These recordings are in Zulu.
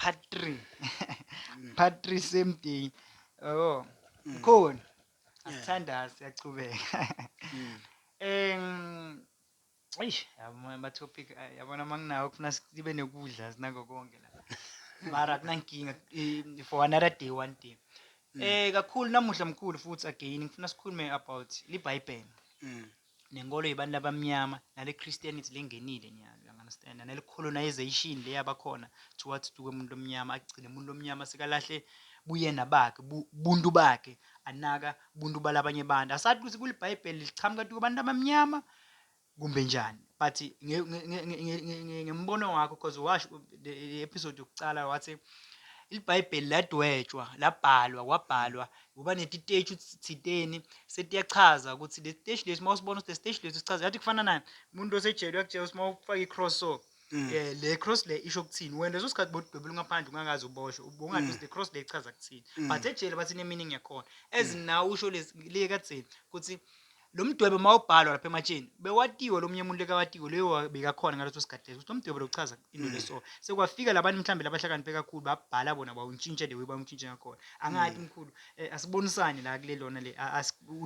part 3. Mm. Part 3 same day. Oh, Mm. khona. Yeah. Asithanda siyachubeka. Mm. Eish, yabona ama topic yabona manginawo kufuna sibe nekudla sinako konke la. Mara kunankinga for another day one day. Kakhulu namuhla mkhulu futhi again ngifuna sikhulume about iBhayibheli. Mm. Nenkolo yebantu abamnyama nale Christianity lengenile nyalo, you understand, nale colonization le yabakhona towards umuntu omnyama, agcine umuntu omnyama sekalahle buyena bakhe buntu bakhe, anaka buntu balabanye abantu. Asathi ukuthi kuliBhayibheli lichamuka kubantu abamnyama kumbe njani, but ngembono wakho because washo the episode yokucala wathi iBhayibheli ladwetshwa labhalwa kwabhalwa kuba netiteshi thiteni setiyachaza ukuthi le stage lesi mawusibona ukuthi le stage lesi sichaza yathi kufana nani umuntu osejele uyakutshela ukuthi mawufaka icross so le cross le isho kuthini wena leso sikhathi bodubela ngaphandle ungakazi uboshwe ubongathi ukuthi le cross le ichaza kuthini but ejele bathi ne meaning yakhona ezinawo usho le kathini ukuthi lo mdwebo mawubhalwa lapha ematsheni bewatiwe lo munye umuntu lekawatiwe leyo bekakhona ngaleso sikhathi leso lo mdwebo lochaza into leso sekwafika labantu mhlambe labahlakaniphe kakhulu babhala bona bawuntshintshe le bawuntshintshe ngakhona angathi mkhulu asibonisane la kule lona le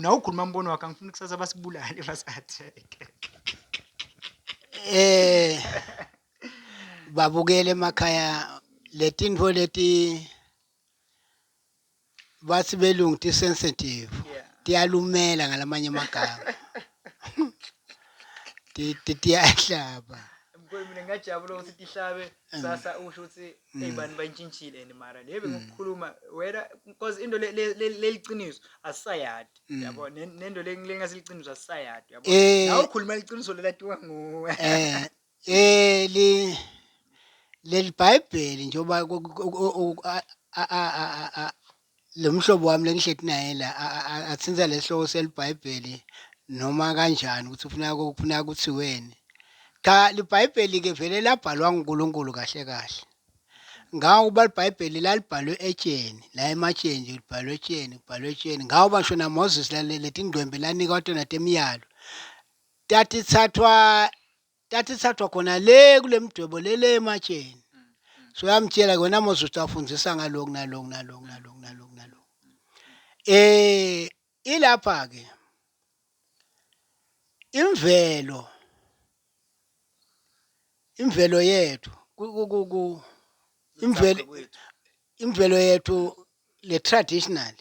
nawe ukhuluma mbono wakhe angifuni kusasa basibulale basatheke Babukele emakhaya letintfo leti bathi belungu ti sensitive tiyalumela ngalamanye amagama tiyahlaba mkhulu mina ngajabula ukuthi tihlabe sasa usho ukuthi ey'bani bayintshintshile and mara lebe ngokukhuluma wena because into leliciniso asisayadi yabo nento lengasiliqiniso asisayadi yabo nawe ukhuluma iqiniso lelatiwa nguwe leli Bhayibheli njengoba lo mhlobo wami lengihleti naye la athinza lesihloko selibhayibheli noma kanjani ukuthi ufuna ukuthi wena cha libhayibheli ke vele labhalwa nguNkulunkulu kahle kahle ngawo kuba libhayibheli lalibhalwe etsheni la ematsheni nje libhalwe etsheni ngawo basho na Moses leti ndwembe lanika tona temiyalo tatithathwa khona le kule mdwebo lele ematsheni so yamtshela wena Moses utafundzisa ngalokhu nalokhu ilapha ke imvelo yethu imvelo yethu le traditional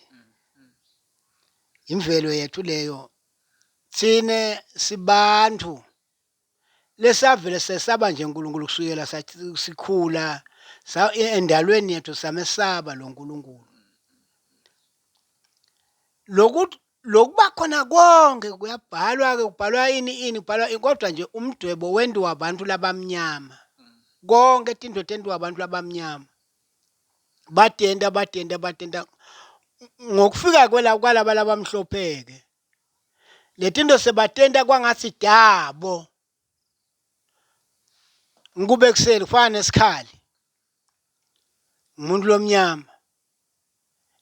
imvelo yethu leyo thine sibantu lesavele sesaba nje uNkulunkulu kusukela sikhula endalweni yethu samesaba lo nkulunkulu lokuba khona konke kuyabhalwa ke kubhalwa ini kubhalwa kodwa nje umdwebo wendiwa abantu labamnyama konke tinto tendiwa abantu labamnyama batenda ngokufika kwalaba labamhlopheke letinto sebatenda kwangathi dabo ngikube kuseni kufana nesikhali umuntu lomnyama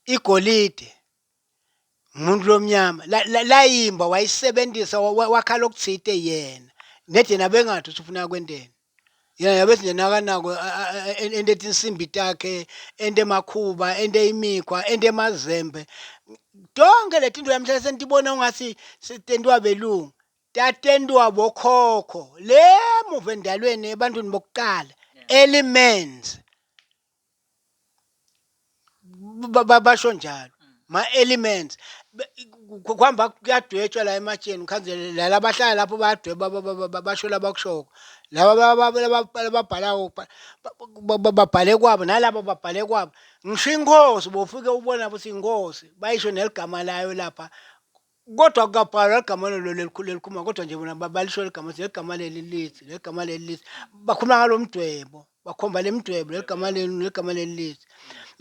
igolide umuntu lomnyama layimba wayisebenzisa wakhala okuthite yena nedena bengathi usufuna kwenteni yena yabethi nje nakanako ente insimbi takhe ente makhuba ente imikhwa ente mazembe tonke letinto yamhla sentibona ungathi sitendiwa belungu tatendwa bokhokho le muva endalweni ebantwini bokuqala elements basho njalo ma-elements kuhamba kuyadwetshwa la ematsheni ukhanzele labahlala lapho bayadweba basho labakushoko laba babhalayo babhale kwabo nalabo babhale kwabo ngisho inkosi bofike ubona ukuthi inkosi bayisho neligama layo lapha kodwa kukabhalwa igama lelikhulu elikhuluma kodwa nje bona balisho ligama legama leli lithi bakhuluma ngalo mdwebo bakhomba lemdwebo legama leli lithi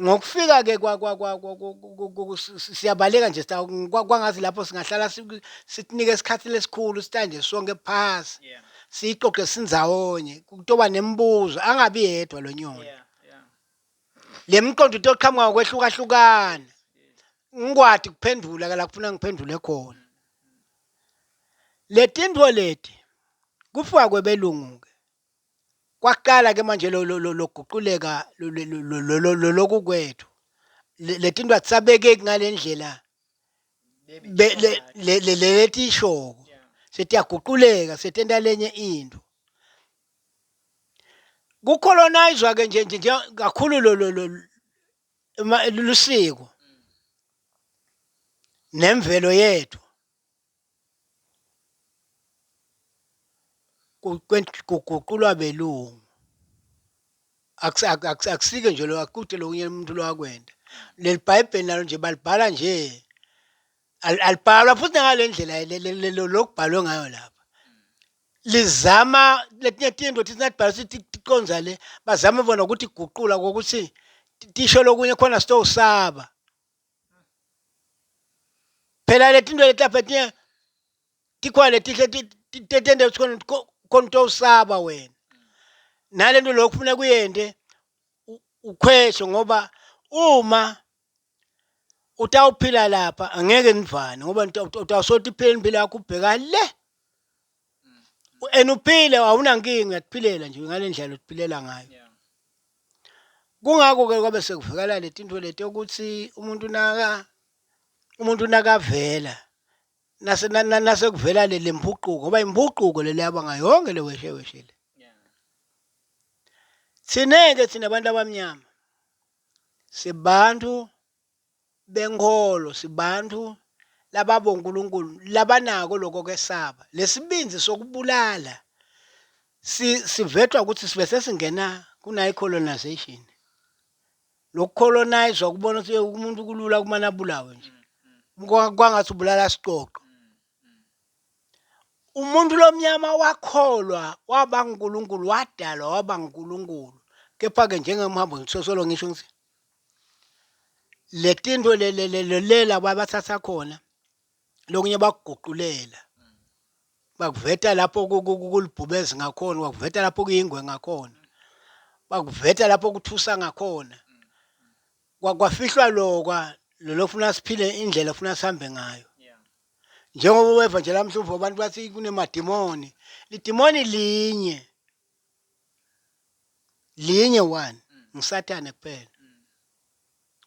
ngokufika ke siyabaleka nje kwangathi lapho singahlala sitinike isikhathi lesikhulu sitanje sonke phasi siyixoxe sindzawonye kutoba nemibuzo angabi yedwa lo nyoni le miqondo itoqhamuka ngokwehlukahlukana ngikwadi kuphendula ke la kufuna ngiphendule khona letinto leti kufika kwebelungu ke kwaqala ke manje loguquleka lokukwethu letinto atisabekeki ngalendlela letishoko Yeah. setiyaguquleka setenta lenye into kucolonizwa ke nje kakhulu lusiko nemvelo yethu kuguqulwa belungu akusike nje lo akude lokunye umuntu lo akwenda leli bhayibheli nalo nje balibhala nje alibhalwa futhi ngalendlela lokubhalwe ngayo lapha lizama letinye tinto thina sibhala sithi tiqonza le bazama bona ukuthi iguqula ngokuthi tisho lokunye khona sitowusaba phela letinto letapha tinye tikhona letihle titende khona utowusaba wena nalento lokhu kufuneka uyende ukhweshe ngoba uma utawuphila lapha angeke nivane ngoba utawusothi iphile impilo yakho ubheka le and uphile awunankinga uyakuphilela nje ngale ndlela utiphilela ngayo Yeah. kungakho-ke kwabe sekuvekela letinto leti ukuthi umuntu nakavela nasekuvela le mpuquko ngoba impuquko le yabanga yonke le weshe le Yeah. thina-ke thina abantu abamnyama sibantu benkolo sibantu lababonkulunkulu labanako lokho kwesaba lesibinzi sokubulala sivetwa ukuthi sibe sesingena kunayo colonization lokucolonizwa kubona ukuthi umuntu kulula kumana abulawe nje kwangathi ubulala siqoqo umuntu lomnyama wakholwa waba uNkulunkulu wadalwa waba uNkulunkulu kepha-ke njengemhambo ngithosolo ngisho ngithi le tinto lela babathatha khona lokunye bakuguqulela bakuveta lapho kulibhubezi ngakhona bakuveta lapho kuyingwe ngakhona bakuveta lapho kuthusa ngakhona kwafihlwa lofuna siphile indlela ofuna sihambe ngayo Yeah. njengoba weva nje lamhlanje abantu bathi kunemadimoni lidimoni linye one ngisathane kuphela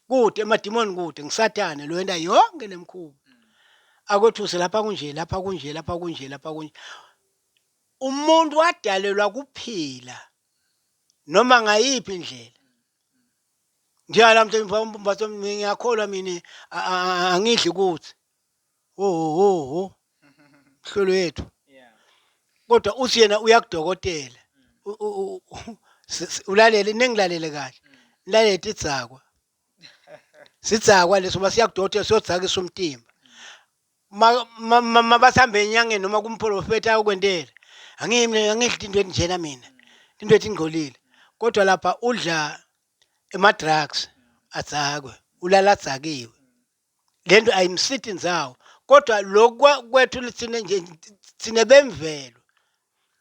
kude emadimoni kude ngisathane lo wenda yonke lemkhuba akwethuse lapha kunje lapha kunje lapha kunje lapha kunje umuntu wadalelwa kuphila noma ngayiphi indlela njengalamhla ngiyakholwa mina angidli kuthi mhlolo yethu Yeah. kodwa uthi yena uyakudokotela ulalele nengilalele kahle lalela titsakwa sitsakwa leso basiyakudokotela siyodzakisa umtimba mabasambe enyangeni noma kumprofeti ayokwentela angidli into etinjena mina into etingcolile kodwa lapha udla ama-drugs adzakwe ulala adzakiwe lento ayimsithi ndzawo kodwa lokhu kwethu thina nje thina bemvelo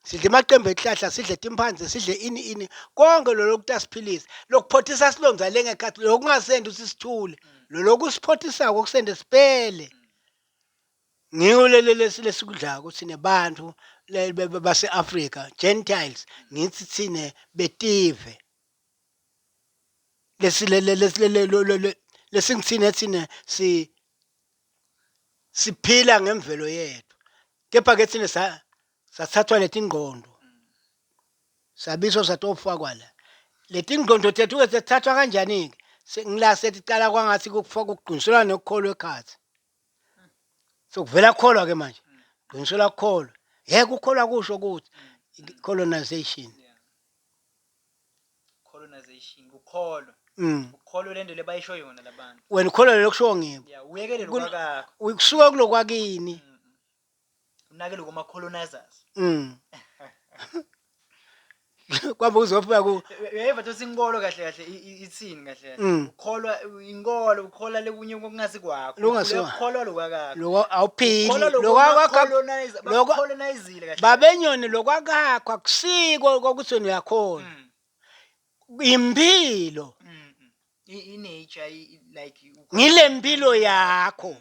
sidle amaqembu ehlahla sidle timphandze sidle ini konke lokhu kutasiphilisa lokuphothisa silonza lengekhathi lokungasendi usisithule lokhu siphotisako kusende siphele ngiyo lesikudlako thina bantu base-Afrika Gentiles ngithi thina betive lesingithina thina siphila ngemvelo yethu kepha-ke thina sathathwa leti ngqondo sabiswa satofakwa la leti ngqondo tethu-ke sethathwa kanjani-ke ngila seticala kwangathi kugqinyiselwa nekukholwa ekhathi sokuvela kukholwa-ke manje gqinyiselwa kukholwa kukholwa kusho ukuthi colonization Colonization ukholwa ukholwa lento lebayisho yona labantu wena ukholwa lelo kusho ngibo yeah uyekele lokwakakho kusuka kulokwakini unake lokuma colonizers kwamba uzofika uyeva ukuthi inkolo kahle kahle ithini kahle kahle ukholwa inkolo ukholwa lekunye okungasi kwakho ukholwa lokwakakho lokho awuphili lokho colonizile kahle babenyoni lokwakakho akusiko kokuthi wena uyakhona impilo nature like ngile mpilo yakho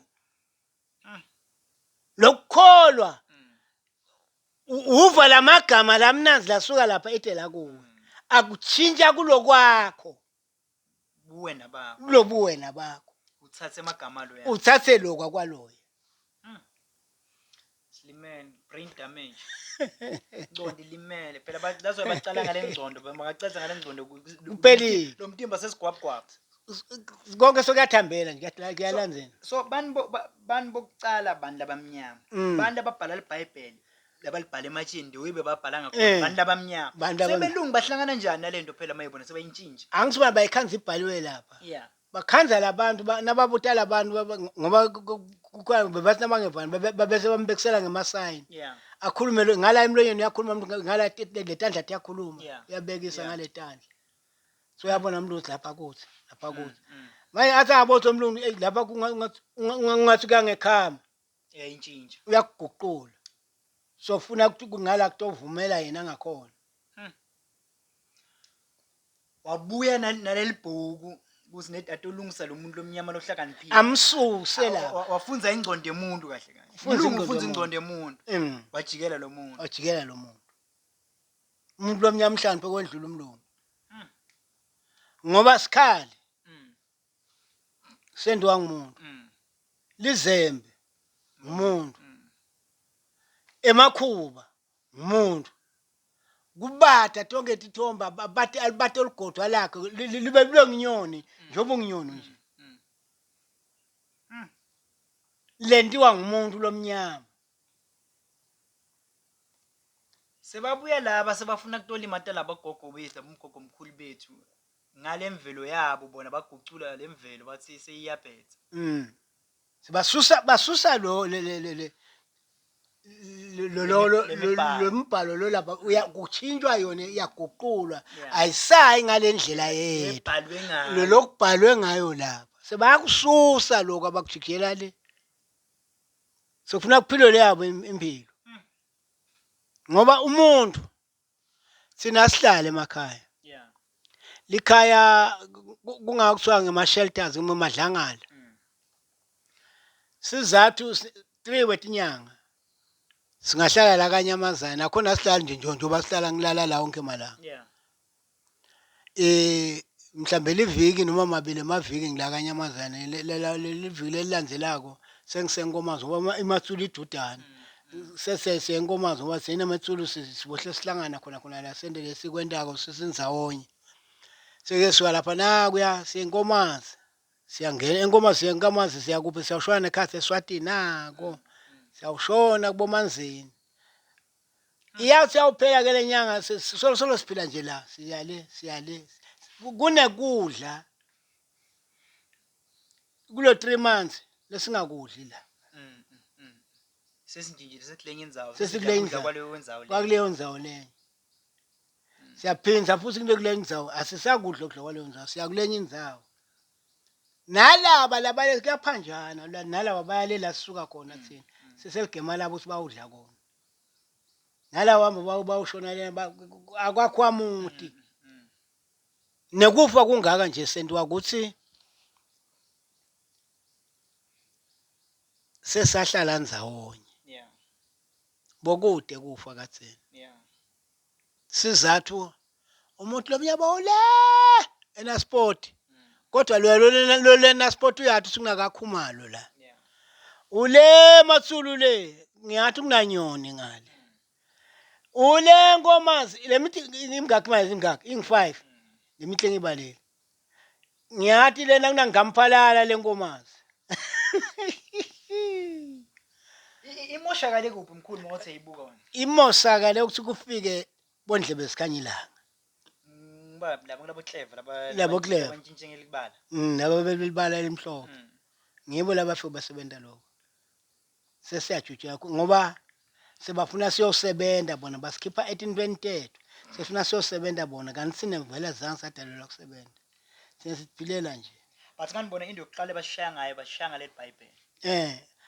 lokukholwa uva lamagama lamnanzi lasuka lapha etela kuwe akutshintsha kulokwakho buwe nabakho kulobuwena bakho uthathe amagama lo uthathe lokwa kwaloyo Slimane brain damage ingqondo ilimele phela that's why bacala ngale ngqondo bangacatha ngale ngqondo Uphelile. lo mtimba sesigwabgwaba konke sokuyathambela nje kuyalandzela so bani bokucala abantu labamnyama abantu ababhala iBhayibheli labalibhala ematshini ndoyibe babhala ngakhona abantu labamnyama Abantu abamnyama. sebelungu bahlangana njani nalento phela mayibona sebayintshintsha angithi bona bayikhanza ibhaliwe lapha yeah bakhanza labantu nababutala abantu ngoba bebathi nabangevani babese bambekisela ngemasayini yeah akhulume ngala emlonyeni uyakhuluma umuntu ngala letandla yakhuluma Yeah. uyabekisa Yeah. ngale tandla so uyabona umlungu lapha kuthi manje athi abotho umlungu lapha kungathi kangekhama yayintshintsha uyakuguqula so ufuna ukuthi kungala kutovumela yena ngakhona wabuya naleli bhuku kuze nedata olungisa lo muntu lomnyama lohlakaniphile amsuse lapha wafunza ingqondo yomuntu kahle kahle Ufunza ilungu ingqondo ufunza yomuntu. ingqondo yomuntu wajikela lo muntu ajikela lo umuntu lomnyama mhlawumbe kwendlula umlungu ngoba sikhali sendiwa ngumuntu lizembe umuntu emakhuba umuntu kubata tonke tithomba bathi alibate olugodwa lakhe libe nginyoni njengoba unginyoni nje lentiwa ngumuntu lomnyama sebabuya laba sebafuna kutola imata labagogo bethu umgogo omkhulu bethu ngale mvelo yabo bona bagucula le mvelo bathi seyiyaphetha basusa lo mbhalo lo lapha kuchintshwa yona iyaguqulwa Yeah. ayisayi ngale ndlela yethu ebhalwe ngayo lo lokubhalwe ngayo lapha sebayakususa lokho abakujikela le sokufuna kuphilo leyabo impilo ngoba umuntu sina sihlale emakhaya yeah likhaya kungakuthiwa ngema-shelters ngomadlangala sizathu 3 wetinyanga singahlala la kanyamazana nakhona sihlala nje njengoba sihlala ngilala la wonke malanga yeah mhlambe liviki noma mabili amaviki ngila kanyamazana leviki lelilandzelako sengisenkomazi ngoba imathulu idudana sesenkomazi ngoba sinamathulu sibohle sihlangana khona la sendele sikwentako sisindawonye seke siwa lapha nakuya siyenkomazi siyangena enkomazi siyakuphi siyawushona nekhathi eSwatini nako siyawushona kubomanzini iyathi yawuphela ke lenyanga solo siphila nje la siyale kunekudla kulo 3 months lesingakudli la sesintshintshile sesilenye indzawo Sesikulenye indzawo. kwaleyo wendzawo le kwakuleyo ndzawo leyo siyaphinza futhi kuleyo ndzawo asisakudla okudla kwaleyo ndzawo siyakulenye indzawo nalaba labale kuyaphanjana nalaba bayalela sisuka khona thina seseligema labo ukuthi bawudla kona nalawa hamba bawushona le akwakwamuti nekufa kungaka nje sentiwa ukuthi sesahlala ndzawonye yeah bokude kufa katseni yeah sizathu umuntu lomnyama ule enasport kodwa lo lena sport uyathi singakakhumalo la yeah ule mathulu le ngiyathi kunanyoni ngale ule nkomazi lemithi imingaki manje imingaki ing5 lemithi engibalele ngiyathi lena kunangamphalala lenkomazi imoshakale kuphi mkhulu mawuthi ayibuka wena imosakale ukuthi kufike bondlebe sikhanyilanga ngoba labo kulabo clever Labo clever. abantshintshenge likubala laba belibala elimhlophe ngibo labafike basebenta lokho sesiyajutshela ngoba sebafuna siyosebenza bona basikhipha 18 sefuna siyosebenza bona kanti sinemvela zange sadalelwa kusebenza sesiphilela nje but kanibona into yokuqala bashaya ngayo bashaya ngale Bible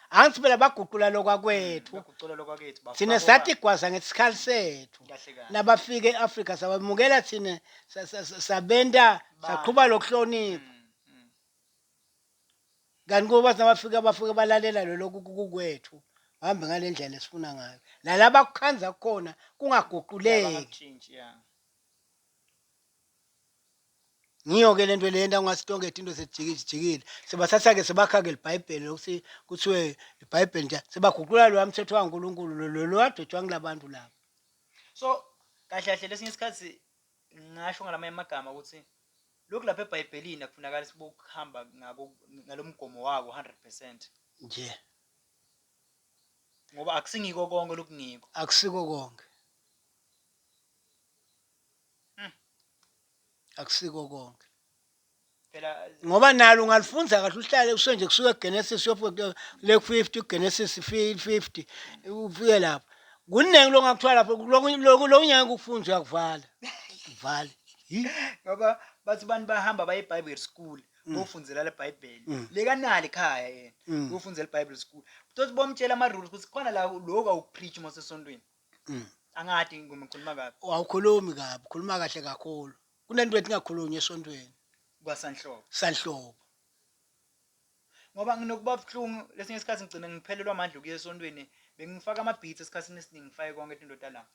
angithi phela baguqula lokwakwethu bagucula lokwakethu thina sathi gwaza ngesikhali sethu kahle kahle nabafike eAfrika sabamukela thina sabenta saqhuba lokuhlonipha kanti kuba nabafika balalela lokhu kukwethu uhambe ngale ndlela esifuna ngayo nalaba kukhanza khona kungaguquleki Bangakutshintshi, yeah. ngiyo-ke le nto leyenta ungasitongeta into sejikile sebathatha-ke sebakha-ke libhayibheli lokuthi kuthiwe ibhayibheli nje sebaguqula loya mthetho kaNkulunkulu lo adwetshwa ngila bantu labo. So kahle kahle lesinye isikhathi ngisho ngalamanye amagama ukuthi lokhu lapha eBhayibhelini akufunakala sibokuhamba ngalomgomo wako 100% Nje ngoba akusingiko konke lokungiko. akusiko konke. Akusiko konke. Phela Ngoba nalo ungalifunza kahle uhlale usenje kusuka eGenesis uyofika le 50 uGenesis 50 ufike lapho. Kuningi lokungakuthiwa lapho lokungeke ukufunza uyakuvala. Uvale. ngoba bathi abantu bahamba baye eBible school bofundzela leBhayibheli. Lekanali ekhaya yena bofundzela eBible school. Futhi bomtshela ama-rules ukuthi khona la lokho awukupreach masesontweni. Angathi ngikhuluma kabi. Awukhulumi kabi, ukhuluma kahle kakhulu. Kunento ethi ngakhulunywa esontweni. KwaSanhlobo. Sanhlobo. Ngoba nginokuba buhlungu lesinye isikhathi ngigcina ngiphelelwa amandla ukuya esontweni bengifaka ama-beats esikhathini esiningi ngifake konke into la.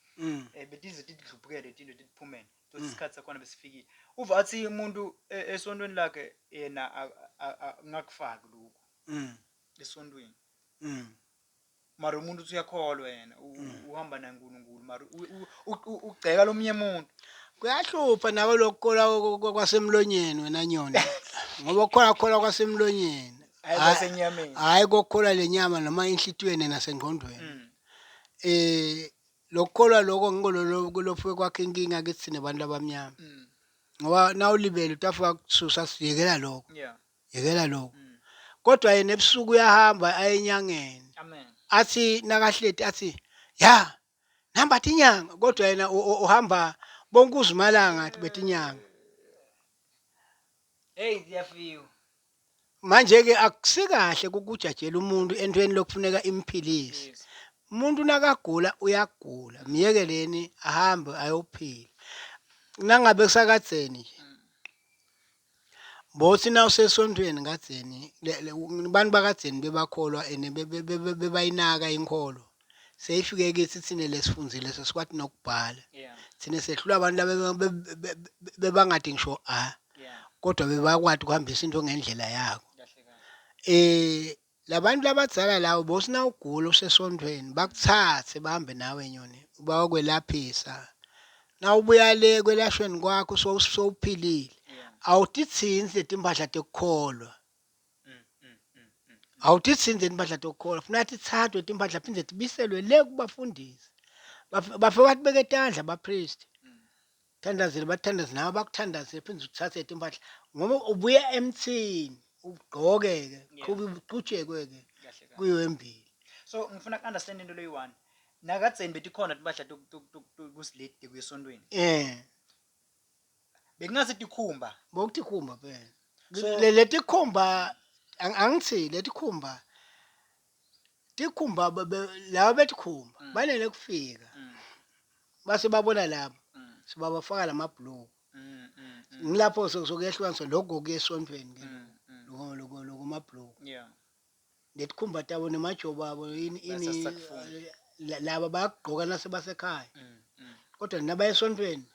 Betize tidluphukele into tiphumele. Ukuthi isikhathi sakhona besifikile. Uva athi umuntu esontweni lakhe yena ngakufaki lokho. Esontweni. Mara umuntu uthi uyakholwa yena uhamba naNkulunkulu mara ugceka lomunye umuntu. Kuyahlupha nako lokukholwa kwasemlonyeni wena nyoni. Ngoba khona kwasemlonyeni. Hayi kwasenyameni. Hayi kokholwa lenyama noma enhlitiyweni nasengqondweni. Lokukholwa lokho ngikho kwakhe inkinga kithi nebantu abamnyama. Ngoba nawulibele utafika kususa siyekela lokho. Yeah. Yekela lokho. Kodwa yena ebusuku uyahamba ayenyangeni. Amen. Athi nakahleti athi ya namba tinyanga kodwa yena uhamba bonke uzimalanga athi betinyanga. Hey ziyafika. Manje ke akusikahle ukujajela umuntu entweni lokufuneka imphilise. Yes. Umuntu nakagula uyagula. Miyekeleni ahambe ayophila. Nangabe kusakadzeni nje. Bothi na usesontweni kadzeni abantu bakadzeni bebakholwa ene bebayinaka inkolo. Seyifike kithi thine lesifunzile sesikwathi nokubhala. Yeah. Thine sehlula abantu bebangathi ngisho Yeah. kodwa bebakwati ukuhambisa into ngendlela yako. Kahle kahle. Labantu labadzala lawo bothi na ugula usesontweni bakuthathe bahambe nawe nyoni bayokwelaphisa. Na ubuya le kwelashweni kwakho sowuphilile. Awutitsinzi letimpahla tekukholwa. Awutitsinzi letimpahla tekukholwa. Funa tithathwe letimpahla phindze tibiselwe le kubafundisi. Bafike batibeke etandla abapriest. Thandazile bathandaze nawe bakuthandazile phindze uthathe letimpahla. Ngoba ubuya emthini ugqoke ke uqhutshekwe ke kuyembili. So ngifuna ukunderstand into leyi-1. Nakadzeni betikhona timpahla kusiledi kuyesontweni. Bekungase tikhumba. Bokutikhumba phela. So Letikhumba angithi letikhumba tikhumba laba betikhumba banele kufika. Base babona lapho. Sibabafaka lamabhloko. Ngilapho sokuyehlukanisa lokho kuyesontweni ke. Lokho mabhloko. Yeah. Letikhumba tabo nemajobo abo ini laba bayagqoka nasebasekhaya. Kodwa naba esontweni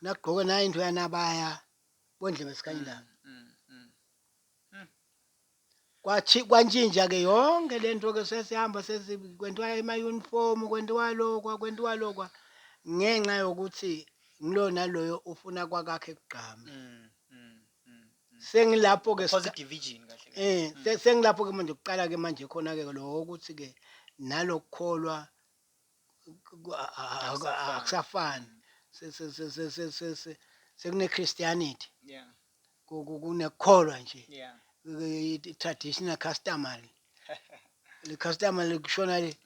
nagqoka nayo into yanabaya bondle besikhanyilanga. Kwantshintsha ke yonke lento ke sesihamba kwentiwa ema-uniform kwentiwa lokwa ngenxa yokuthi ngilo naloyo ufuna kwakhe kugqama. Sengilapho ke Positive vision kahle. sengilapho ke manje uqala ke manje khona ke lo ukuthi ke nalokukholwa akusafani. Sekune Christianity. Yeah. Kunekholwa nje. Yeah. Traditional customary. Le customary kushona le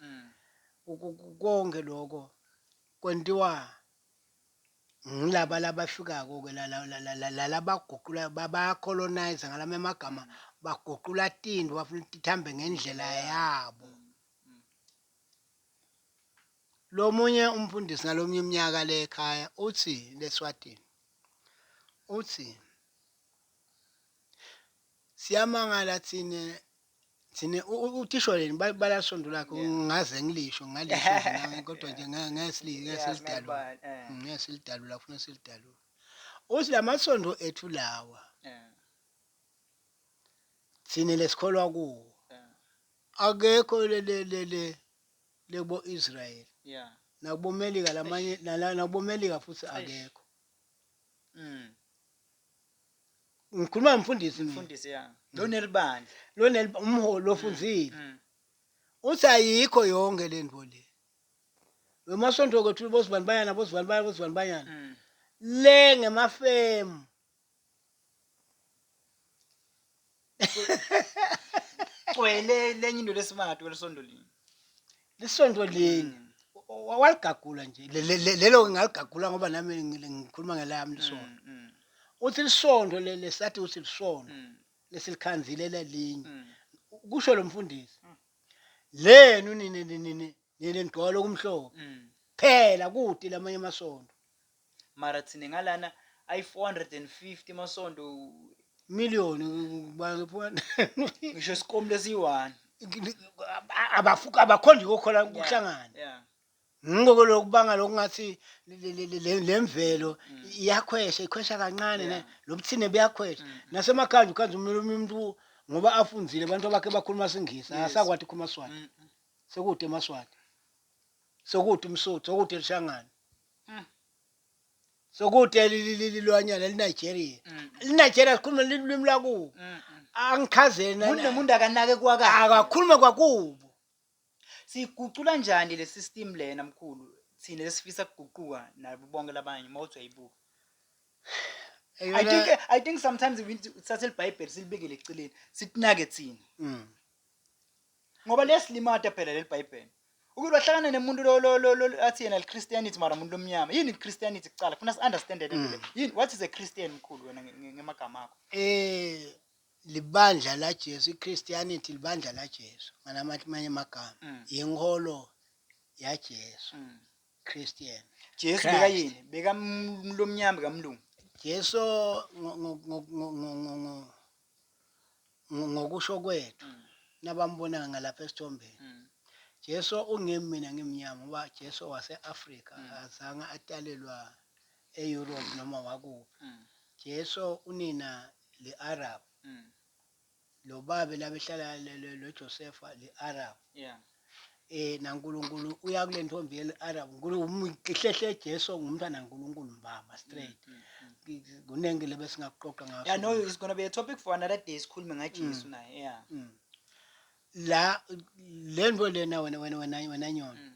konke lokho kwentiwa ngilaba labafikako ke labaguqula bayacolonize ngalama emagama baguqula tinto bafuna tithambe ngendlela yabo. Lomunye umfundisi ngalomunye iminyaka le ekhaya uthi leSwatini uthi siyamangala thine thina uthisho leni balasondo lakho Yeah. ngaze ngilisho ngalisho nje nange kodwa nje ngesilidalula Yeah. ngesilidalula ufuna silidalula uthi lamasondo ethu lawa Yeah. thina lesikholwa kuwo Yeah. akekho lebo Israel Yeah. nakubo Melika lamanye nakubo Melika futhi Eish. akekho Mm. ngikhuluma mfundisi mina Mfundisi ya. Lo nelibandla. lona umholi lofunzile Mm. uthi ayikho yonke lento le wemasonto kwethu bosibani bayana Mm. le ngemafemu Cwele lenye into lesimati kwelesondo lini. lisonto lini waligagula nje lelo ngaligagula ngoba nami ngikhuluma ngelami lisonto uthi lisonto lesathi uthi lisonto lesilikhanzile lelinye kusho lo mfundisi lenu nini ngqolo kumhlophe phela kude lamanye amasonto Mara thina ngalana ay 450 masonto million ngisho isikom lesi1. abakhonji kokhola kuhlangana Yeah. ngoko lokubanga lokungathi lemvelo iyakhwesha ikhwesha kancane Yeah. lobuthine buyakhwesha nasemakhaya ukhanza umuntu ngoba afunzile abantu bakhe bakhuluma singisi Yes. asakwathi ukukhuluma Swati sekude emaswati sekude umsuthu sekude elishangana sekude lilwanyana leNigeria iNigeria sikhuluma lilimi lakubo angichazeni Umuntu akanake kwaka. akakhuluma kwakubo Sigucula njani le system lena mkhulu thina lesifisa ukuguquka nabo bonke labanye mawuthi ayibuka. I think sometimes we uthathe iBhayibheli silibekele eceleni sitinake thina. Ngoba lesilimata phela leBhayibheli. Ukuthi wahlangana nemuntu lo athi yena iChristianity mara umuntu omnyama. Yini iChristianity kucala? Funa si understand le nto le. Yini what is a Christian mkhulu wena ngemagama akho? Libandla la Jesu iChristianity libandla la Jesu ngamanye amagama inkolo ya Jesu Christian Jesu beka yini beka lomnyama kamlungu Jesu ngokusho kwethu nabambona ngalapha esithombeni Jesu ungemina ngimnyama ngoba Jesu wase-Afrika azange atalelwa eEurope noma wakuphi Jesu unina le-Arab lo babe labehlala lo Joseph le-Arab yeah naNkulunkulu uya kule ntombi ye-Arab uMhlehle Jesu ngumntwana kaNkulunkulu mbamba straight kunenge lebe singakuqoqa ngaso yeah no it's going to be a topic for another day sikhulume ngaJesu naye yeah la lento lena wena nyona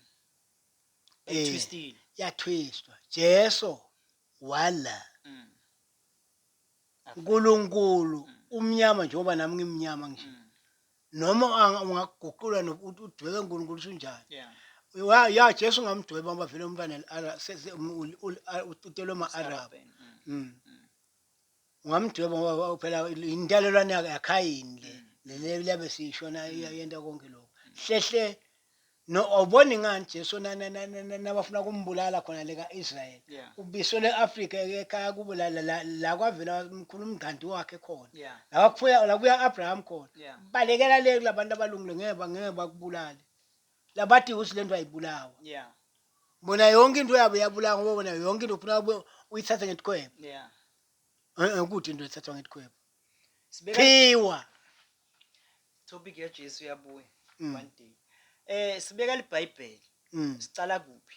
twisted yathwistwa Jesu wala uNkulunkulu umnyama njengoba nami ngimnyama nje noma ungaguqula udwebe uNkulunkulu sunjani ya Jesu ngamdweba ngoba vele umntwana utelwe ama-Arab ungamdweba ngoba phela intalelwane yaKhayini le liyabe sishona yenta konke lokho hlehle no awuboni ngani Jesu nabafuna kumbulala khona le kaIsrael ubiso leAfrika ekhaya kubo la kwavela umkhulu umngandi wakhe khona la kufuya la kuya Abraham khona balekela le labantu abalungile ngeke bakubulale labathi ukuthi lento ayibulawa bona yonke into yabo yabulawa ngoba bona yonke into ufuna uyithathe ngetikhwebo ukuthi into ethathwa ngetikhwebo phiwa topic ya Jesu yabuya one day sibeka iBhayibheli sicala kuphi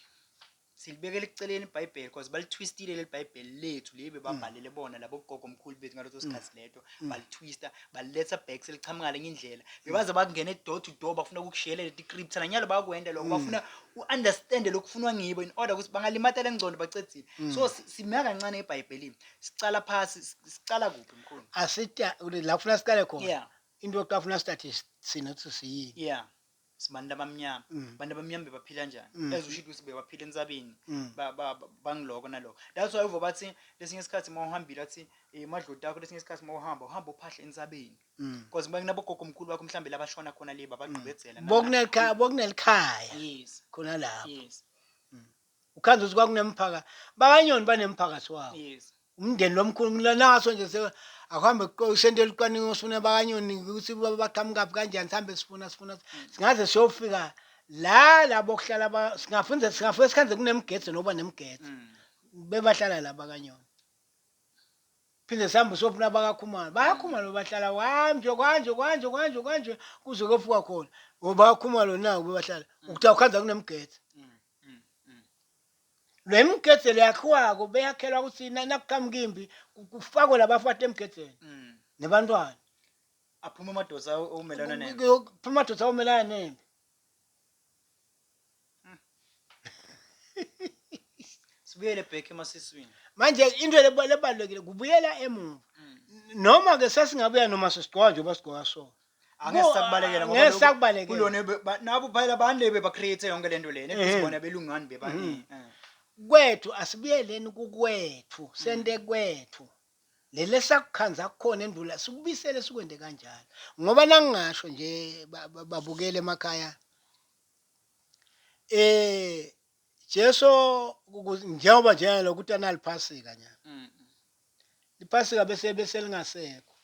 silibekele eceleni iBhayibheli because balitwistile leBhayibheli lethu libe babhalele bona labo gogo omkhulu bethu ngaloto sikhathi leto balitwista baliletha back selichamuka lenye indlela bebaza bakungena door to door bafuna ukukushiyela leti scripts nanyalo bayakwenda lokho bafuna uunderstand lokufunwa ngibo in order ukuthi bangalimata lengcondo bacedzile so simeka kancane eBhayibhelini sicala phasi sicala kuphi mkhulu asita la ufuna siqale khona yeah into yokufuna start sina ukuthi siyini yeah sibantu abamnyama abantu abamnyama bebaphila njani ezusho ukuthi bebaphila entsabeni bangiloko naloko that's why uvo bathi lesinye isikhathi mawuhambile athi emadloti akho lesinye isikhathi mawuhamba uphahle entsabeni because bakunabo gogo omkhulu bakho mhlambe labashona khona le babagqibezela bokunelikhaya yes khona lapho yes ukhanza ukuthi kwakunemphaka bakanyoni banemphakathi wabo yes umndeni lomkhulu naso nje akuhambe isentela ucwaningo usifuna bakanyoni ukuthi baqhamuka kanjani sihambe sifuna singaze siyofika labo kuhlala singafike sikhanze kunemigede noba nemigede bebahlala la bakanyoni phinde sihambe siyofuna bakakhumalo bahlala kanje kuze kufika khona bakakhumalo nawo bebahlala ukuthi awukhanza kunemigede le migede leyakhiwako beyakhelwa ukuthi nakuqhamuka impi kufakwe labafati emigedeni nebantwana aphume amadoda awumelana nempi phuma amadoda awumelana nempi sibuyele back emasiswini manje into lebalulekile kubuyela emuva noma-ke sesingabuya noma sesigqoka nje basigqoka so angesakubalekela ngesakubalekela kulona nabo phela bande bebacreate yonke lento lena ebizibona belungani bebani kwethu asibuyeleni kukwethu sente kwethu lele sakukhanza kukhona endula sikubisele sikwende kanjalo ngoba nangingasho nje babukele emakhaya Jesu njengoba lokuthi analiphasika nya liphasika bese lingasekho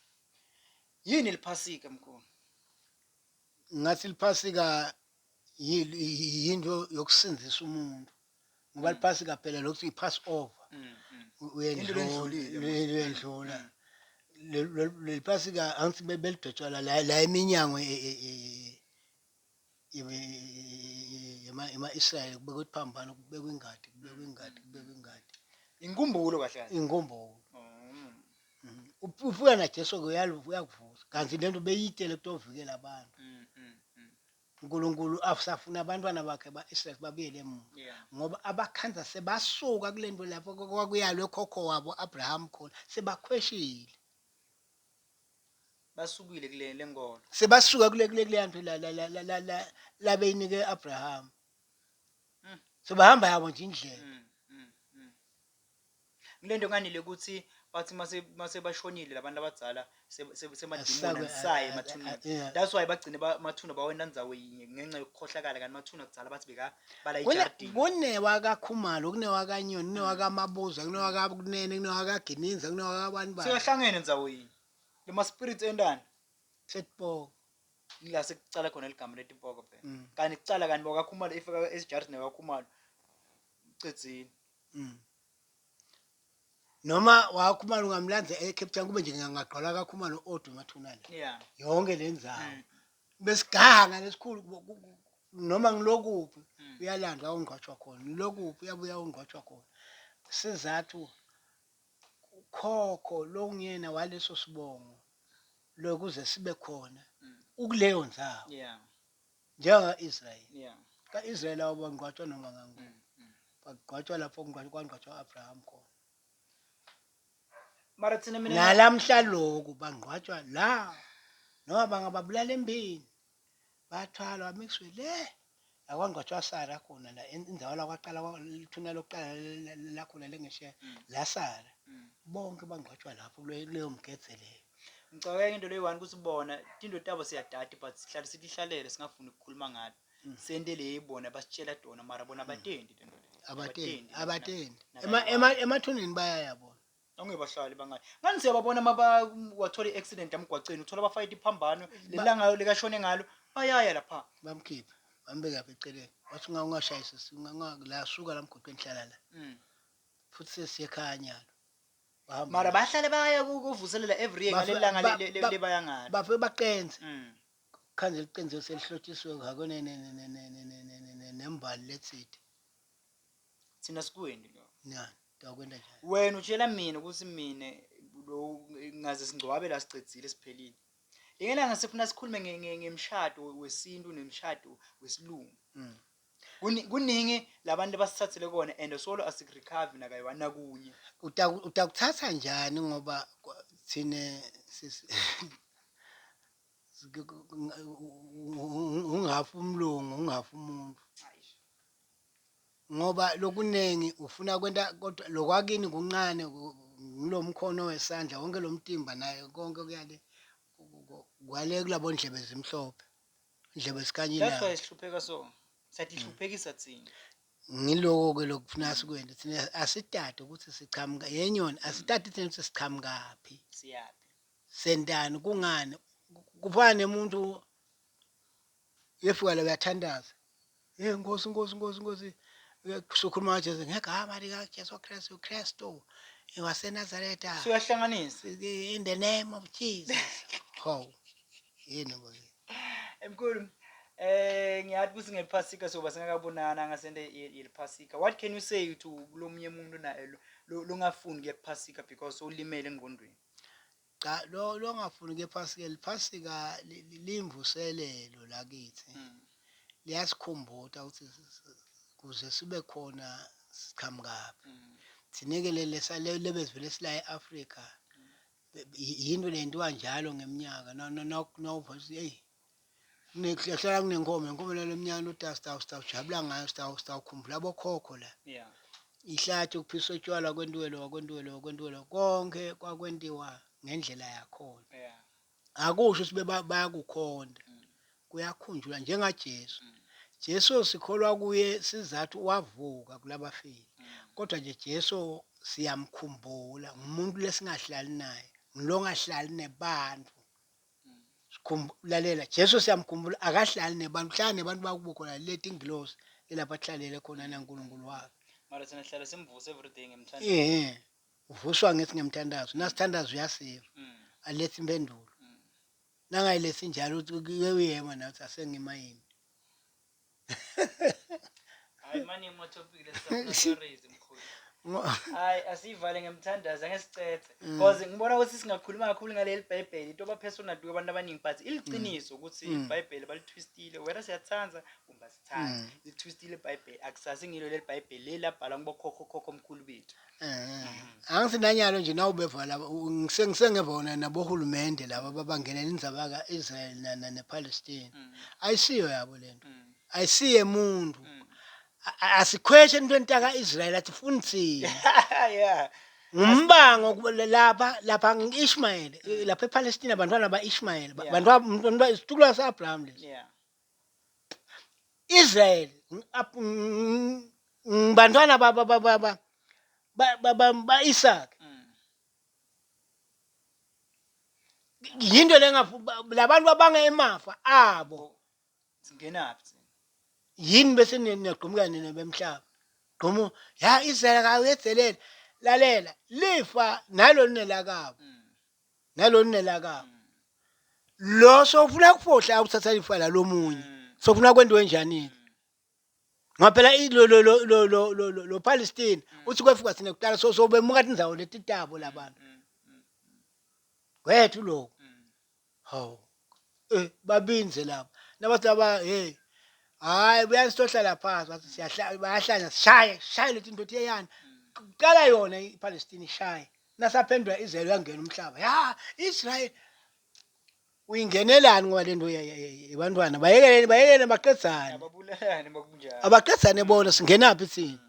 yini liphasika mkhulu ngathi liphasika yinto yokusindisa umuntu ngoba liphasika phela lokho ipass over uyendlula liphasika angithi belidotshwala la eminyango ema-Israyeli kubekwe iphambano kubekwe ingadi inkumbulo kahle inkumbulo ufika naJesu uyakuvusa kanti lento beyitele kutovikela abantu uNkulunkulu afuna abantwana bakhe ba-Israyeli babuyele emuva ngoba abakhanza sebasuka kule nto lapho kwakuyalwe khokho wabo Abraham khona sebakhweshile basukile kule lenkolo sebasuka kule yanto la beyinike Abraham sebahamba yabo nje indlela ngilento nganile ukuthi bathi mase bashonile labantu abadzala semadimoni saye emathuneni that's why bagcine mathuna bawena ndzawo yinye ngenxa yokukhohlakala kanti mathuna kudzala bathi beka bala ejardini kunewakakhumalo kunewakanyoni kunewakamabuza kunewakakunene kunewakagininza kunewakabani bani sebahlangene ndzawo yinye lema spirits endani setipoko la sekucala khona ligama letipoko phela kanti kucala kanti bakakhumalo ifika esijardini wakakhumalo ucedzini noma wakhumalo ungamlandza eCape Town kube nje ngingaqala kakhumalo odwa emathunana yonke lenzawo besiganga lesikhulu noma ngilokuphi uyalandwa ungqotshwa khona ngilokuphi uyabuya ungqotshwa khona sizathu ukhokho lokungena waleso sibongo lokuze sibe khona ukuleyo ndzawo njenga-Israyeli ka-Israyeli awubangqotshwa noma ngangubani bagqotshwa lapho kwangqotshwa Abraham khona mara thina mina nalamhla lokhu bangqwatshwa la noma bangababulala empini bathwala bamixwe le akwangqwatshwa Sara khona la indawo la kwaqala ithuna lokuqala lakhona lengeshe la Sara bonke bangqwatshwa lapho kuleyo mgede leyo ngicabanga into leyi one ukuthi bona into tabo siyadati but sihlale sihlalele singafuni ukukhuluma ngayo sente leyibona basitshela dona mara bona abatendi abatendi emathuneni bayayabona angebahlali bangayi ngani siyababona wathola i-accident emgwaceni uthola bafight iphambano lelanga likashone ngalo bayaya lapha bamkhipha bambeka apha eceleni wathi ungashayisa la suka la mgwaqeni hlala la futhi sesiyekhaya nyalo mara bahlale baya kuvuselela every year ngalelanga lebaya ngalo bafe baqenze khanze liqenze selihlotshiswe ngako nembali letsidi thina sikwendi lo ya dakwenda njani wena utshela mina ukuthi mina lo ngaze singcwabe la sicedzile siphelile ngelanga sifuna sikhulume ngemshado wesintu nemshado wesilungu kuningi labantu basithathele kona and solo asikurecover nakayiwana kunye utakuthatha njani ngoba thine ungafa umlungu ungafa umuntu ngoba lokunengi ufuna kwenta kodwa lokwakini kuncane ngilomkhono wesandla wonke lomtimba naye konke kuyale kwale kulabo ndlebe zimhlophe indlebe sikhanyile that's why sihlupheka so sathi hluphekisa thina ngiloko-ke lokufuna sikwenze thina asitade ukuthi sichamuka yenyoni asitade thina ukuthi siqhamukaphi Siyaphi? sentani kungani kufana nemuntu yefika la uyathandaza Nkosi Nkosi Nkosi Nkosi kusukhuluma ngaJesu ngegama likaJesu Kristu uKristu waseNazaretha Siyahlanganisa. in the name of Jesus. Hawu yini bo Emkhulu, ngiyathi kuthi ngeliphasika soba singakabonana ngasende yeliphasika. What can you say to kulomunye umuntu naye longafuni kuyephasika because ulimele engqondweni? cha lo ngafuni kephasika liphasika limvuselelo lakithi liyasikhumbuza ukuthi kuze sibe khona siqhamukaphi sinekelele salele bezivele sila eAfrika yinto lentiwa njalo ngeminyaka no hey nekuhlala kunenkomo leminyaka utastawujabula ngayo stawukhumbula bokhokho la Yeah. ihlathi ukuphiswa utshwala kwentuwelo konke kwakwentiwa ngendlela yakhona Yeah. akusho ukuthi bayakukhonda kuyakhunjulwa njengaJesu Jesu sikholwa kuye sizathu wavuka kulabafile kodwa nje Jesu siyamkhumbula umuntu lesingahlali naye ngilongahlali nebantu sikhumbulalela Jesu siyamkhumbula akahlali nebantu hlala nebantu bakubukhona leti ingilosi elapha hlalele khona naNkulunkulu wakhe Mara sina hlala simvuse everyday ngemthandazo. uvuswa ngethi ngemthandazo nasithandazo uyasiva alethi impendulo nangayilethi njalo ukuthi uyema nathi asengimayini Hayi manje imotopic lesisafuna mkhulu. Hayi asivale ngemthandazo angesicethe because ngibona ukuthi singakhuluma kakhulu ngaleli Bible into abapersonal duke abantu abaningi but iliciniso ukuthi iBible balitwistile wena siyathanza kumba sithanda litwistile iBible akusasi ngilo leli Bible lelabhala ngokhokho omkhulu bethu angisinanyalo nje nawubevala ngisengevona nabohulumende laba babangenela indzaba kaIsrael nePalestine ayisiyo yabo lento ayisiye umuntu asikhweshe into entaka Israel athi funisini yeah ngumbango lapha ngiIshmael lapha ePalestina abantwana baIshmael bantwana isitulo saAbraham lesi yeah Israel bantwana ba-Isaac yinto labantu abange emafa abo singenaphi yini bese niyagqumuka nina bemhlaba gqumo ya Israel kawethelele lalela lifa nalonelakabo lo sofuna kufohla ukuthatha ifa la lomunye sofuna kwenziwe njani ngaphela lo Palestine uthi kwefika sine kuqala so bemuka indzawo letitabo labantu wethu lo hawu babinze lapha nabathi hey hayi buyasihlohla phansi wathi siyahlala bayahlanya shaye lethi into iyana kuqala yona iPalestine ishaye nasaphendula Israel uyangena umhlaba ya Israel uyingenelani ngoba lento yabantwana bayekele baqedzane ababulalane bakunjalo abaqedzane bona singenaphi thina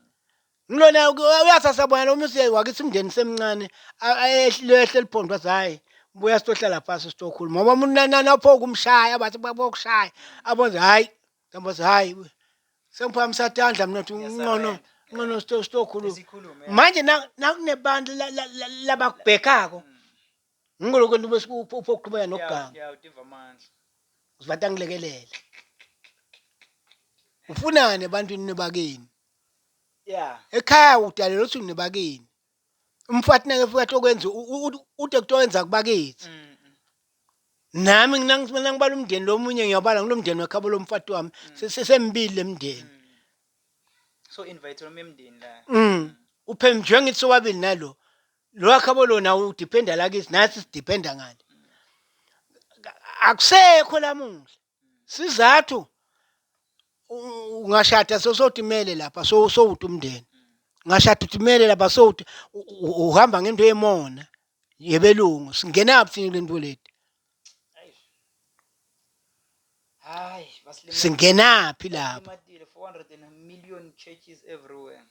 ngilona uyasasabona lo musi wakithi umndeni semncane ayehle liphondwa hayi buya sitohlala phansi sitokhuluma ngoba umuntu nanapho kumshaya bathi babokushaya abonze hayi ntombazi hayi sengiphamisa tandla mina uthi ngono sitokhuluma manje nakunebantu labakubhekako ngiloko nto besiqhubeka nokuganga yeah udiva amandla uzivathi angilekelele ufunani ebantwini nebakeni yeah ekhaya udalela uthi nebakeni umfathi nake tokwenza ude kutowenza kubakithi nami ngibala umndeni lomunye ngiyabala ngilomndeni wekhabo lomfathi wami sesembili lemndeni so invite nomemndeni la uphe njengithi sowabili nalo lo wakhabo lona udependa lakithi nathi sidependa ngale akusekho lamuhla sizathu ungashada sosotimele lapha sowuthi umndeni ngashada utimele lapha sowuthi uhamba ngento yemona yebelungu singenaphi thina lento leti hayi singenaphi lapha 400 million churches everywhere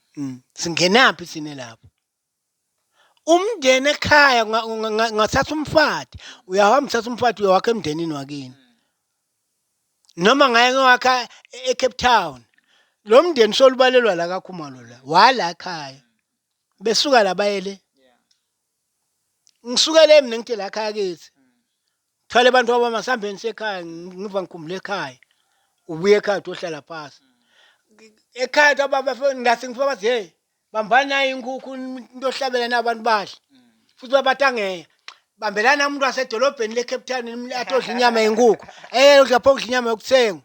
singenaphi thina lapho umndeni ekhaya ngathatha umfati uyahamba uthatha umfati uyawakha emndenini wakini noma ngaye ngewakha eCape Town lo mndeni solubalelwa la kaKhumalo la wala ekhaya besuka la bayele Yeah. ngisukele mina ngithi la ekhaya kithi thwale abantu abamasambeni sekhaya ngiva ngikhumbula ekhaya ubuye ekhaya uhlala phansi ekhaya abafana ngathi ngifuna bathi hey bambani nayo inkukhu into ohlabela nabantu badla futhi babatangeya bambelana umuntu wasedolobheni leCape Town atodla inyama yenkukhu udla phokudla inyama yokuthenga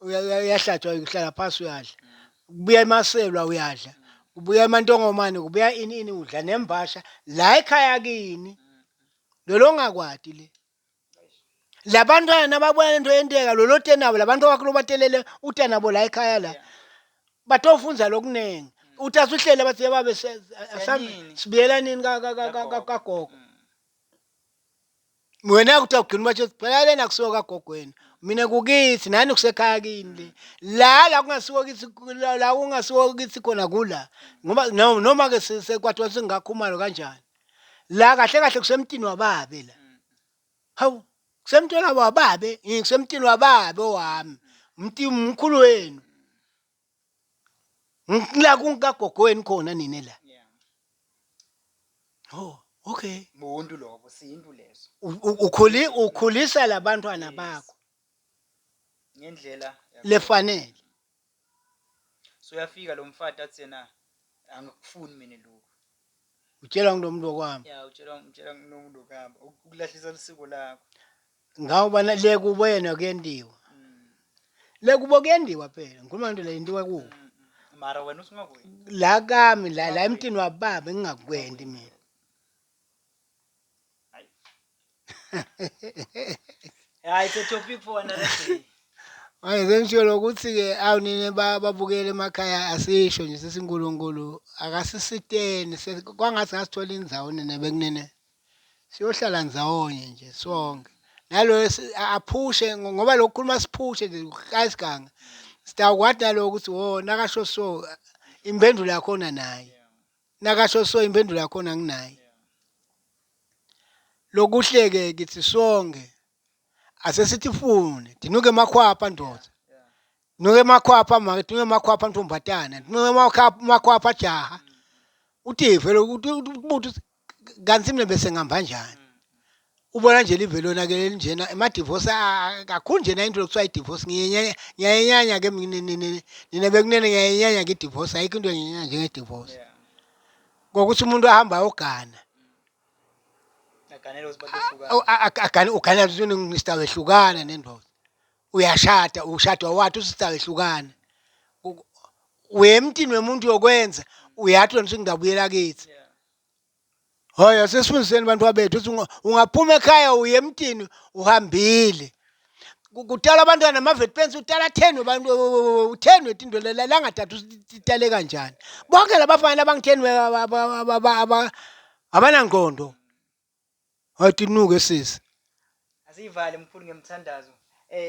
Yeah. uyahlatshwa uhlala phansi uyadla kubuya emaselwa uyadla kubuya emantongomane kubuya ini udla nembasha la ekhaya kini lo ngakwadi le labantwana nababona into yenteka lo tenabo labantu abakulobathelele utanabo la ekhaya la Yeah. batofunza lokunengi uthi asuhlele bathi babe Siyanini. sibiyela nini kagogo wena uthi ugcina bathi phela lena kusuka kagogo wena mina kukithi nani kusekhaya kini le la kungasuka kithi la kungasuka kithi khona kula ngoba noma ke sekwathiwa singakhumalo kanjani la kahle kahle kusemtini wababe la hawu kusemtini wababe ngisemtini wababe owami umkhulu wenu ngila kunkagogo wenu khona nini la Yeah. oh okay Muntu lobo sintu leso. ukhulisa labantwana bakho Ngendlela yakho. lefanele So uyafika lo mfati athi yena angikufuni mina lokho. utshela ngilomuntu okwami Yeah, utshela nomuntu okuhamba ukulahlisa isiko lakho. ngawubona le kubo yena kuyendiwa le kubo kuyendiwa phela ngikhuluma into le yendiwa kubo Mara wena usungakuyi. la kami la emntini wababa engingakwendi mina Yeah, it's a topic for another day. Ngizengishilo ukuthi-ke awunini babukele emakhaya asisho nje sesinkulunkulu akasisiteni kwangathi ngasithola indzawo nene bekunene siyohlala ndawonye nje sonke nalo aphushe ngoba lokukhuluma siphushe nje kayisiganga sitawukwadi naloko ukuthi wo nakasho so impendulo yakhona naye nakasho so impendulo yakhona nginaye lokuhleke kithi sonke asesithi fune dinuke makhwapha ndoda nuke makhwapha make dinuke makhwapha ntombatana dinuke makhwapha jaha utive lokuthi kanti mina bese ngihamba kanjani ubona nje livelo nakele njena emadivorce akakhulu nje na into lokuthiwa idivorce ngiyayenyanya ke nina bekunene ngiyayenyanya ke idivorce ayikho into engiyenyanya njengedivorce ngokuthi umuntu ahamba ayogana Aganele usibahlukana. agane ugana ngisita wehlukana nendoda uyashada ushada wathi usita wehlukana uyemntini wemuntu yokwenza uyathi wena usingidabuyela kithi hoya sesifundiseni abantu abethu ukuthi ungaphuma ekhaya uye emntini uhambile kutala abantwana amavet pens utala 10 abantu 10 wetinto la ngathathu utale kanjani bonke labafana abang10 abanangqondo hayinuke sisi Asivale mkhulu ngemthandazo.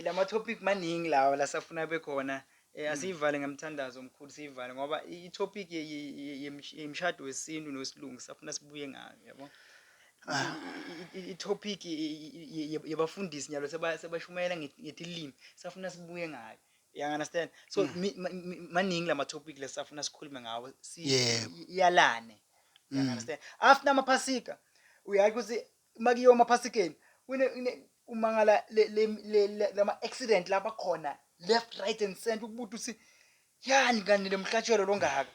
Lama topic maningi lawa lasafuna bekhona. Asivale ngemthandazo mkhulu sivale ngoba i-topic yemshado wesintu nosilungu safuna sibuye ngayo, yabo. I-topic yabafundisi nyalo sebashumayela ngetilimi safuna sibuye ngayo. You understand? So maningi lama topic lesafuna sikhulume ngawo iyalane. You understand? After amaphasika uyazi ukuthi makiyo amaphasikeni umangala lama accident lapha khona left right and center ukubuthi usi yani kanti lemhlatshelo longaka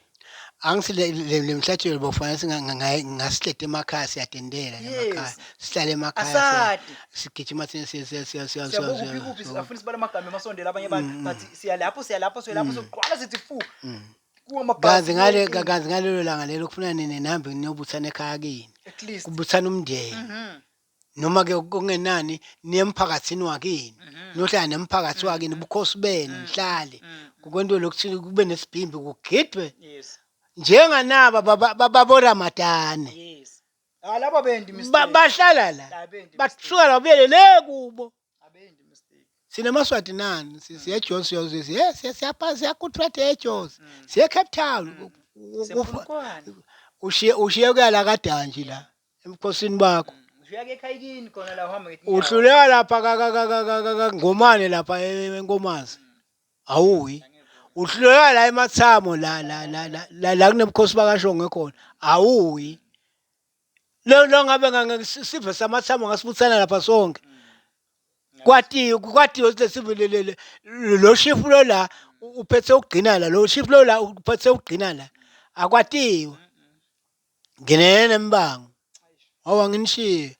angisi le mhlatshelo bofanele ngasihlede emakhaya siyatendela emakhaya sihlale emakhaya sigijima thina siyabukuphi afuna sibala amagama emasondela abanye abantu bathi siyalapho soqwala sithi fu kanzi ngalelo langa lelo kufuna nini nihambe niyobuthana ekhaya kini kubuthana umndeni noma ke kungenani niyemphakathini wakini nohlala nemphakathi wakini ubukhosi benu mhlale kukwento lokuthi kube nesibhimbi kugidwe njenganaba babo Ramadane laba bendi mistake bahlala la basuka la buyele le kubo abendi mistake sinemaswati nani siya Josi siyakuthwathe eJosi siya Cape Town ushiye kuyala kaDanji la emkhosini bakho uyake ekhayikini khona la uhamba ngethi uhluleka lapha ngomane lapha enkomazi awuyi uhluleka la emathamo la kunemkhosi bakashonge khona awuyi lo ngabe sive samathamo ngasibuthana lapha sonke kwatiwe ukuthi sive lo shifu lo la uphethe ukugcina la lo shifu lo la uphethe ukugcina la akwatiwe nginene nembango ngoba nginishiye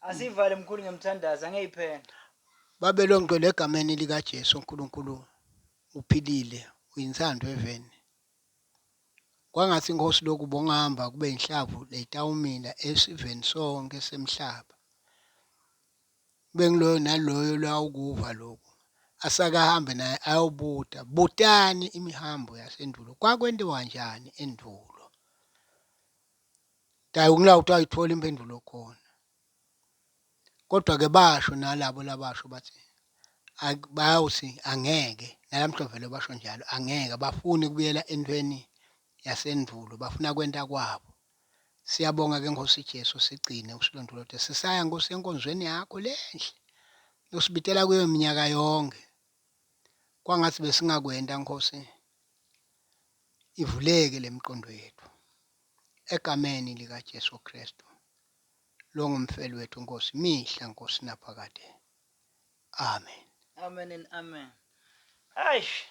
Asivale mkhulu ngemthandazo angeyiphela. babe lonke legameni likaJesu uNkulunkulu uphilile uyinthando eveni kwangathi inkosi lokhu bongahamba kube inhlavu letawumila esiveni sonke semhlaba bengiloyo naloyo lawukuva lokhu asakahambe naye ayobuta butani imihambo yasendulo kwakwentiwa kanjani endulo tayi ngila ukuthi ayithola impendulo khona kodwa ke basho nalabo labasho bathi bayawuthi angeke nalamhla vele basho njalo angeke bafuni kubuyela entweni yasendulo bafuna kwenta kwabo siyabonga ke Nkosi Jesu sigcine usilondoloze sisaya Nkosi enkonzweni yakho lenhle usibitela kuyo iminyaka yonke kwangathi besingakwenda Nkosi ivuleke lemiqondo yethu egameni lika Jesu Kristu lo ngumfeli wethu Nkosi mihla Nkosi naphakade amen Amen and amen. Aish.